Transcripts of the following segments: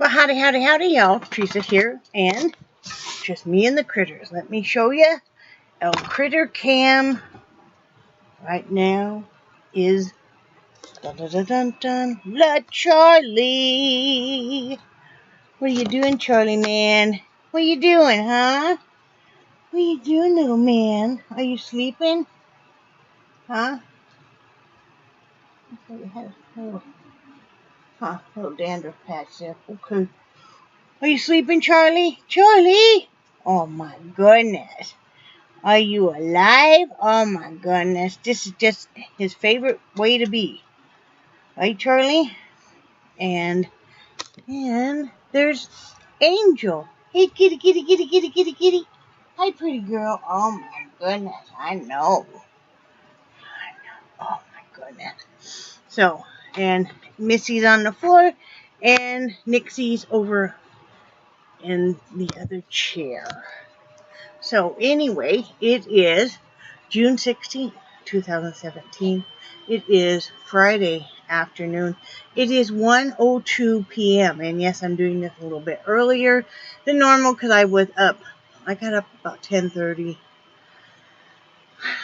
Well, howdy, howdy, howdy, y'all. Teresa here, and just me and the critters. Let me show you. Our critter cam right now is dun dun dun dun dun. La Charlie. What are you doing, Charlie man? What are you doing, huh? What are you doing, little man? Are you sleeping? Huh? Okay, you had a little dandruff patch there. Okay. Are you sleeping, Charlie? Charlie? Oh my goodness. Are you alive? Oh my goodness. This is just his favorite way to be. Right, Charlie? And there's Angel. Hey, kitty, kitty, kitty, kitty, kitty, kitty. Hi, pretty girl. Oh my goodness. I know. Oh my goodness. So, and Missy's on the floor, and Nixie's over in the other chair. So anyway, it is June 16th, 2017. It is Friday afternoon. It is 1:02 p.m. And yes, I'm doing this a little bit earlier than normal because I was up. I got up about 10:30.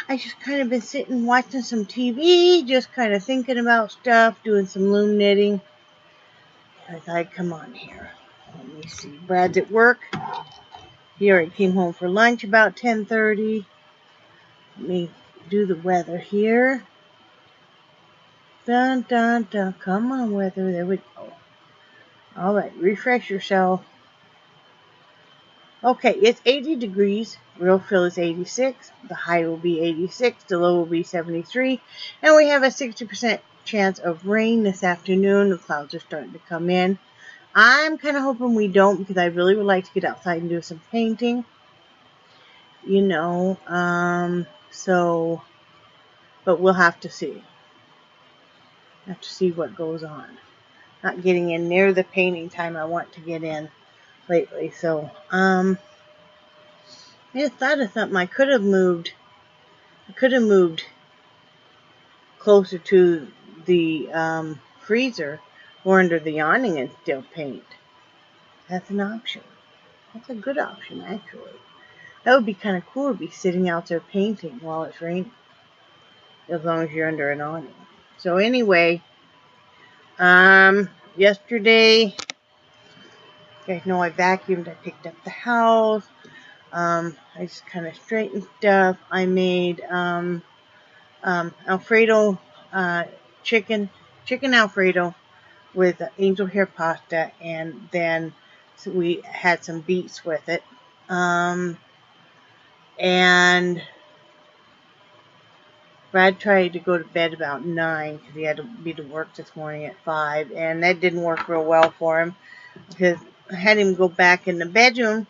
I just kind of been sitting watching some TV, just kind of thinking about stuff, doing some loom knitting. I thought I'd come on here. Let me see. Brad's at work. He already came home for lunch about 10:30. Let me do the weather here. Dun, dun, dun. Come on, weather. There we go. All right, refresh yourself. Okay, it's 80 degrees. Real feel is 86. The high will be 86. The low will be 73. And we have a 60% chance of rain this afternoon. The clouds are starting to come in. I'm kind of hoping we don't because I really would like to get outside and do some painting. You know, but we'll have to see. Have to see what goes on. Not getting in near the painting time I want to get in lately. So, I just thought of something. I could have moved closer to the freezer or under the awning and still paint. That's an option. That's a good option, actually. That would be kind of cool to be sitting out there painting while it's raining. As long as you're under an awning. So anyway, yesterday, you guys know I vacuumed. I picked up the house. I just kind of straightened stuff. I made Alfredo chicken Alfredo with angel hair pasta, and then we had some beets with it. And Brad tried to go to bed about 9 because he had to be to work this morning at 5, and that didn't work real well for him because I had him go back in the bedroom.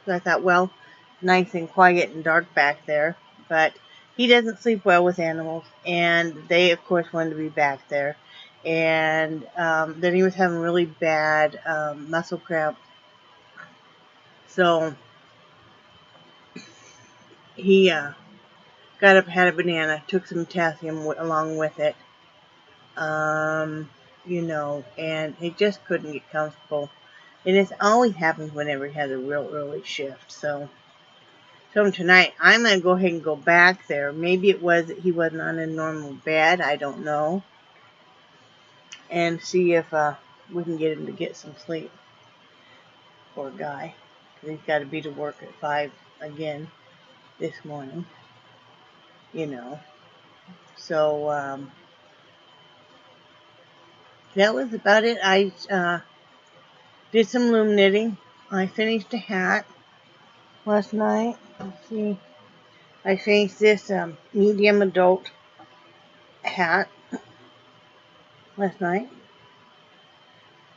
So I thought, well, nice and quiet and dark back there, but he doesn't sleep well with animals, and they, of course, wanted to be back there. And then he was having really bad muscle cramp, so he got up, had a banana, took some potassium along with it, you know, and he just couldn't get comfortable. And it always happens whenever he has a real early shift. So tonight, I'm going to go ahead and go back there. Maybe it was that he wasn't on a normal bed. I don't know. And see if we can get him to get some sleep. Poor guy. Because he's got to be to work at 5 again this morning. You know. So, that was about it. I did some loom knitting. I finished a hat last night. Let's see. I finished this medium adult hat last night.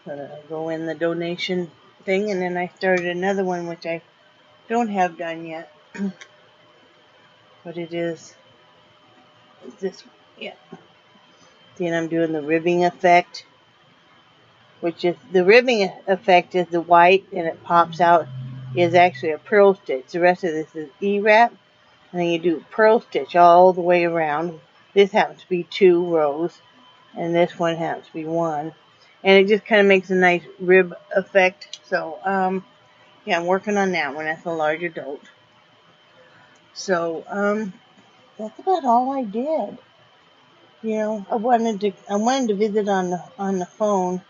Gonna go in the donation thing, and then I started another one which I don't have done yet. But it is this one. Yeah. Then I'm doing the ribbing effect, which is the ribbing effect is the white and it pops out is actually a purl stitch. The rest of this is E-wrap, and then you do purl stitch all the way around. This happens to be 2 rows, and this one happens to be 1. and it just kind of makes a nice rib effect. So, yeah, I'm working on that one. That's a large adult. So, that's about all I did. You know, I wanted to visit on the phone,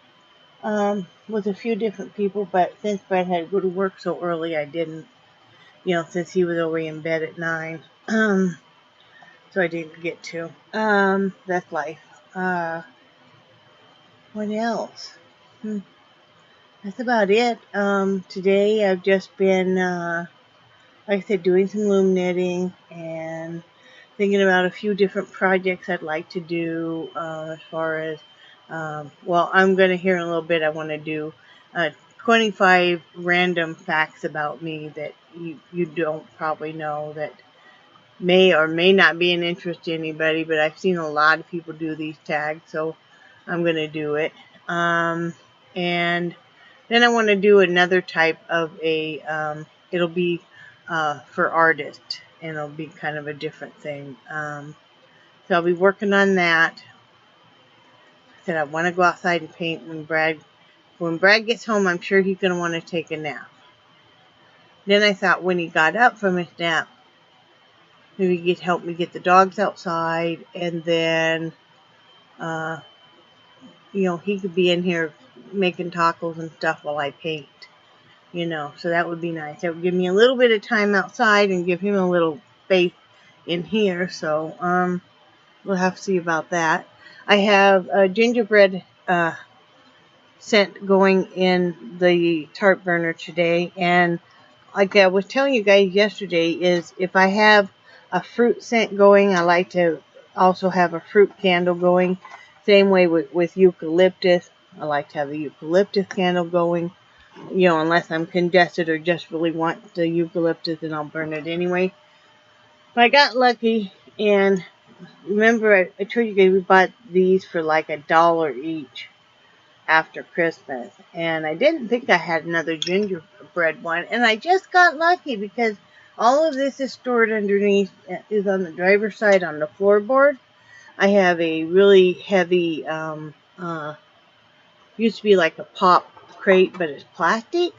with a few different people, but since Brad had to go to work so early, I didn't. You know, since he was already in bed at 9, so I didn't get to. That's life. What else? That's about it. Today I've just been, like I said, doing some loom knitting and thinking about a few different projects I'd like to do, as far as, well, I'm going to hear in a little bit, I want to do 25 random facts about me that you don't probably know, that may or may not be an interest to anybody, but I've seen a lot of people do these tags, so I'm going to do it. And then I want to do another type of a, it'll be for artists, and it'll be kind of a different thing. So I'll be working on that. I said I want to go outside and paint when Brad gets home. I'm sure he's going to want to take a nap. Then I thought when he got up from his nap, maybe he'd help me get the dogs outside, and then, you know, he could be in here making tacos and stuff while I paint. You know, so that would be nice. That would give me a little bit of time outside and give him a little space in here. So, we'll have to see about that. I have a gingerbread scent going in the tart burner today, and like I was telling you guys yesterday, is if I have a fruit scent going, I like to also have a fruit candle going. Same way with eucalyptus. I like to have the eucalyptus candle going. You know, unless I'm congested or just really want the eucalyptus, and I'll burn it anyway. But I got lucky, and remember I told you guys we bought these for like $1 each after Christmas, and I didn't think I had another gingerbread one, and I just got lucky because all of this is stored underneath, is on the driver's side on the floorboard. I have a really heavy, used to be like a pop crate, but it's plastic,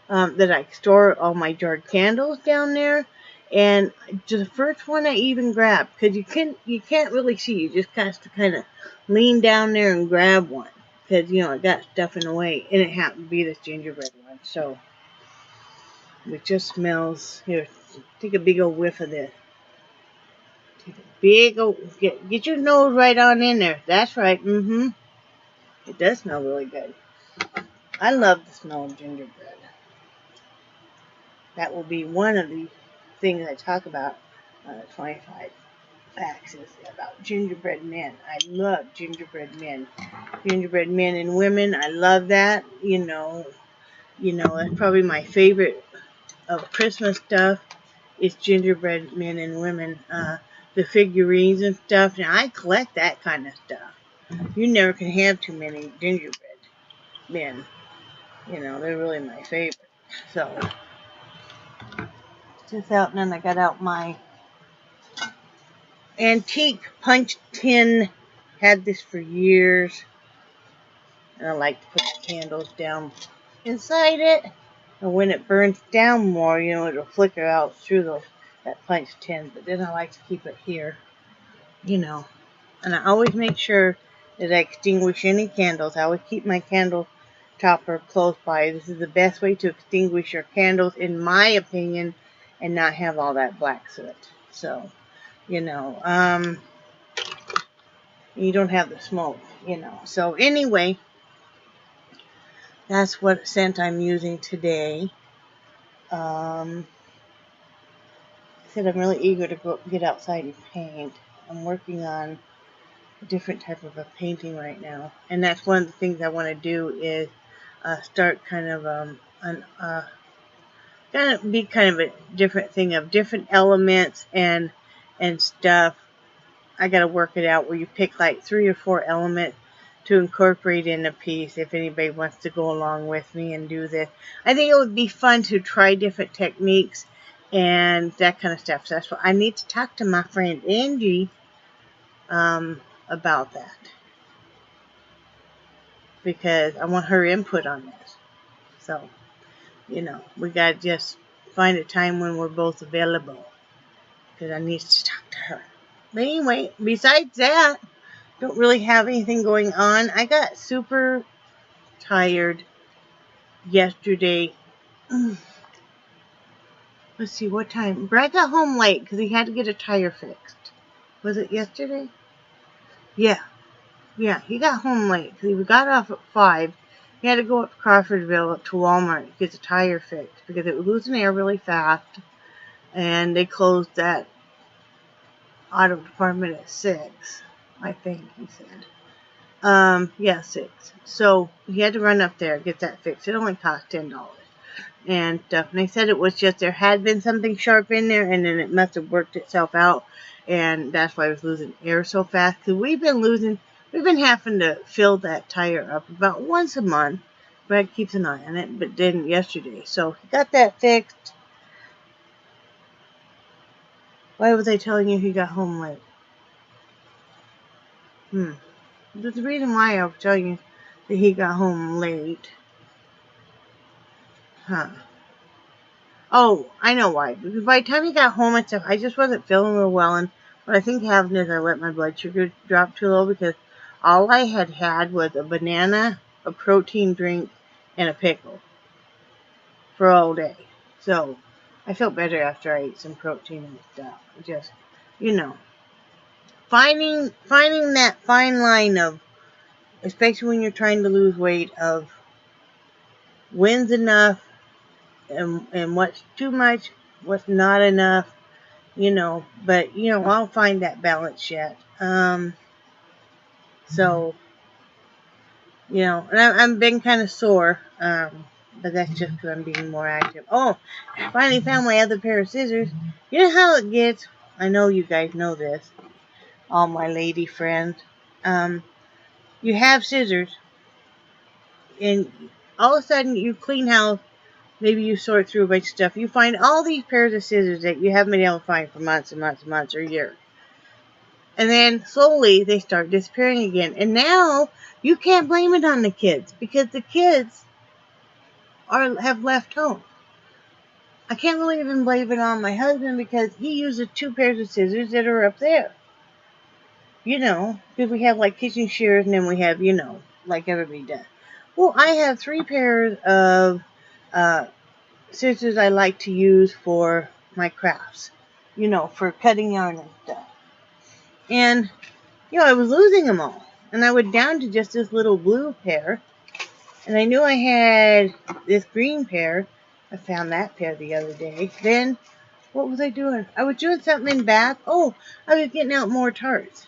that I store all my jarred candles down there. And the first one I even grabbed, because you can't really see, you just have to kind of lean down there and grab one, because you know I got stuff in the way, and it happened to be this gingerbread one. So it just smells. Here, take a big old whiff of this. Take a big old get your nose right on in there. That's right. It does smell really good. I love the smell of gingerbread. That will be one of the things I talk about on the 25 facts is about gingerbread men. I love gingerbread men. Gingerbread men and women, I love that. You know, that's probably my favorite of Christmas stuff is gingerbread men and women. The figurines and stuff. Now, I collect that kind of stuff. You never can have too many gingerbread men. You know, they're really my favorite. So, just out, and then I got out my antique punch tin. Had this for years, and I like to put the candles down inside it, and when it burns down more, you know, it'll flicker out through that punch tin, but then I like to keep it here, you know, and I always make sure that I extinguish any candles. I always keep my candle topper close by. This is the best way to extinguish your candles, in my opinion, and not have all that black soot. So, you know, you don't have the smoke, you know. So anyway, that's what scent I'm using today. I said I'm really eager to get outside and paint. I'm working on a different type of a painting right now, and that's one of the things I want to do is start kind of be kind of a different thing of different elements and stuff. I got to work it out where you pick like 3 or 4 elements to incorporate in a piece if anybody wants to go along with me and do this. I think it would be fun to try different techniques and that kind of stuff. So that's what I need to talk to my friend Angie about that. because I want her input on this. So, you know, we got to just find a time when we're both available, because I need to talk to her. But anyway, besides that, don't really have anything going on. I got super tired yesterday. Let's see, what time? Brad got home late because he had to get a tire fixed. Was it yesterday? Yeah, he got home late because he got off at 5. He had to go up to Crawfordville up to Walmart to get the tire fixed because it was losing air really fast, and they closed that auto department at 6, I think he said. Yeah, 6. So he had to run up there and get that fixed. It only cost $10. And they said it was just there had been something sharp in there, and then it must have worked itself out, and that's why it was losing air so fast. Because we've been having to fill that tire up about once a month. Brad keeps an eye on it, but didn't yesterday. So he got that fixed. Why was I telling you he got home late? There's a reason why I was telling you that he got home late. Oh, I know why. Because by the time he got home and stuff, I just wasn't feeling real well. And what I think happened is I let my blood sugar drop too low because all I had was a banana, a protein drink, and a pickle for all day. So I felt better after I ate some protein and stuff. Just, you know, finding that fine line of, especially when you're trying to lose weight, of when's enough and what's too much, what's not enough, you know. But, you know, I'll find that balance yet. So, you know, and I've been kind of sore, but that's just because I'm being more active. Oh, I finally found my other pair of scissors. You know how it gets? I know you guys know this, all my lady friends. You have scissors, and all of a sudden you clean house. Maybe you sort through a bunch of stuff. You find all these pairs of scissors that you haven't been able to find for months and months and months or years. And then slowly they start disappearing again. And now you can't blame it on the kids because the kids have left home. I can't really even blame it on my husband because he uses 2 pairs of scissors that are up there. You know, because we have like kitchen shears and then we have, you know, like everybody does. Well, I have 3 pairs of scissors I like to use for my crafts, you know, for cutting yarn and stuff. And, you know, I was losing them all. And I went down to just this little blue pair. And I knew I had this green pair. I found that pair the other day. Then, what was I doing? I was doing something in bath. Oh, I was getting out more tarts.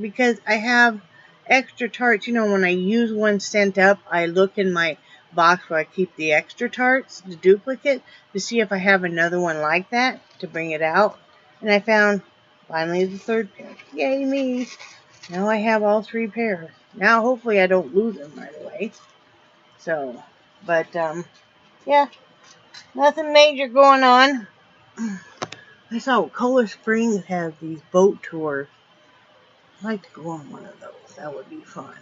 Because I have extra tarts. You know, when I use one sent up, I look in my box where I keep the extra tarts, the duplicate, to see if I have another one like that to bring it out. And I found finally the 3rd pair. Yay me! Now I have all 3 pairs. Now hopefully I don't lose them right away. So, but yeah, nothing major going on. I saw Color Springs has these boat tours. I'd like to go on one of those. That would be fun.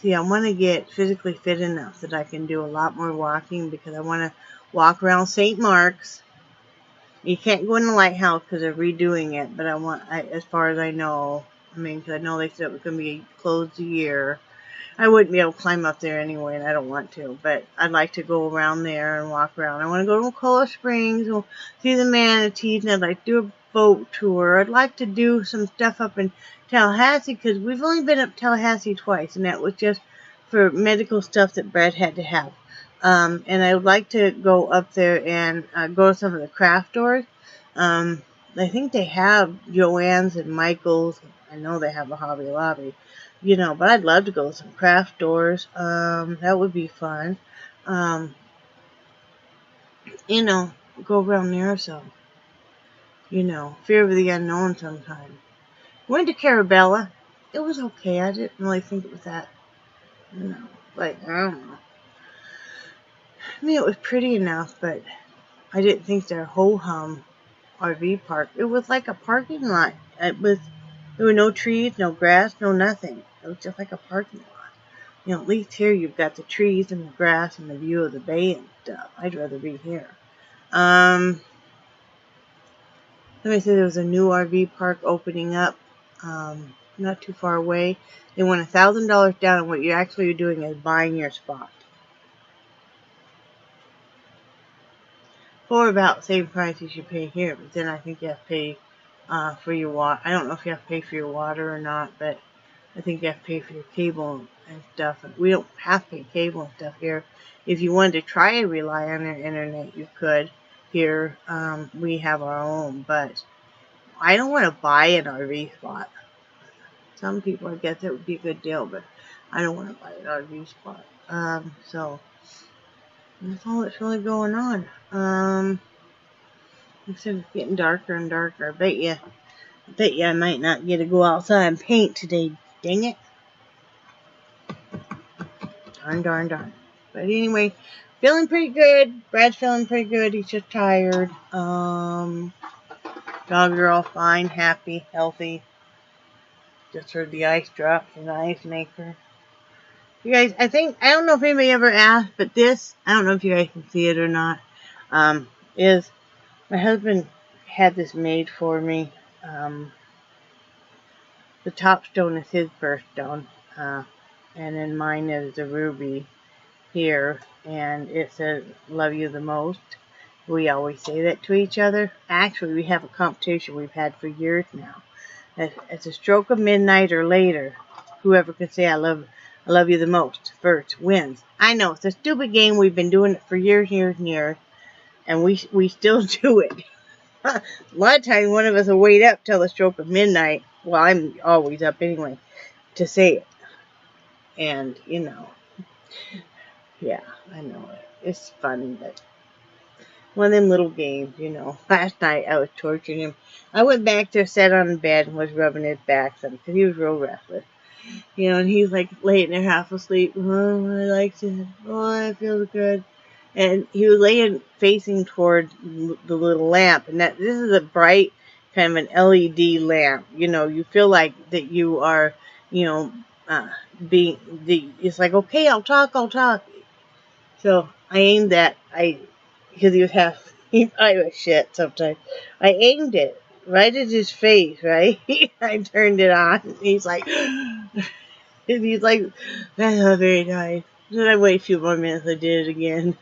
See, I want to get physically fit enough that I can do a lot more walking because I want to walk around St. Mark's. You can't go in the lighthouse because they're redoing it, but as far as I know, because I know they said it was going to be closed a year. I wouldn't be able to climb up there anyway, and I don't want to, but I'd like to go around there and walk around. I want to go to Color Springs and see the manatees, and I'd like to do a boat tour. I'd like to do some stuff up in Tallahassee because we've only been up Tallahassee twice, and that was just for medical stuff that Brad had to have. And I would like to go up there and go to some of the craft stores. I think they have Joann's and Michael's. I know they have a Hobby Lobby, you know, but I'd love to go to some craft stores. That would be fun. You know, go around there, so, you know, fear of the unknown sometimes. Went to Carabella. It was okay. I didn't really think it was that, you know, like, I don't know. I mean, it was pretty enough, but I didn't think their ho-hum RV park. It was like a parking lot. There were no trees, no grass, no nothing. It was just like a parking lot. You know, at least here you've got the trees and the grass and the view of the bay and stuff. I'd rather be here. Let me say there was a new RV park opening up, not too far away. They want $1,000 down, and what you're actually doing is buying your spot for about the same price as you pay here. But then I think you have to pay for your water. I don't know if you have to pay for your water or not, but I think you have to pay for your cable and stuff. We don't have to pay cable and stuff here. If you wanted to try and rely on the internet, you could. Here, we have our own, but I don't want to buy an RV spot. Some people, I guess it would be a good deal, but I don't want to buy an RV spot. So that's all that's really going on. Instead of getting darker and darker, I bet you I might not get to go outside and paint today. Dang it. Darn. But anyway, feeling pretty good. Brad's feeling pretty good. He's just tired. Dogs are all fine, happy, healthy. Just heard the ice drop from the ice maker. You guys, I don't know if anybody ever asked, but this, I don't know if you guys can see it or not, is my husband had this made for me. The top stone is his birthstone, and then mine is a ruby here, and it says, "Love you the most." We always say that to each other. Actually, we have a competition we've had for years now. At the stroke of midnight or later, whoever can say I love you the most first wins. I know, it's a stupid game. We've been doing it for years, and we still do it. A lot of times, one of us will wait up till the stroke of midnight. Well, I'm always up anyway to say it. And, you know, yeah, I know it. It's funny, but one of them little games, you know. Last night, I was torturing him. I went back there, sat on the bed, and was rubbing his back some because he was real restless. You know, and he's like laying there half asleep. Oh, I like it. Oh, that feels good. And he was laying facing toward the little lamp. And this is a bright kind of an LED lamp. You know, you feel like that you are, you know, it's like, okay, I'll talk. So I aimed that, because he probably was shit sometimes. I aimed it right at his face, right? I turned it on. And he's like, that's not very nice. Then I wait a few more minutes. I did it again.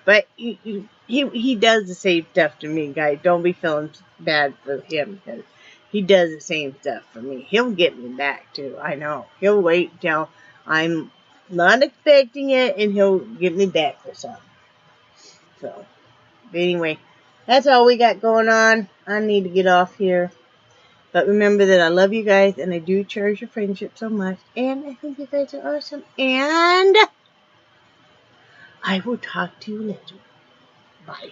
But he does the same stuff to me, guys. Don't be feeling bad for him, because he does the same stuff for me. He'll get me back too. I know. He'll wait till I'm not expecting it, and he'll get me back for something. So, but anyway, that's all we got going on. I need to get off here. But remember that I love you guys, and I do cherish your friendship so much. And I think you guys are awesome. And I will talk to you later. Bye.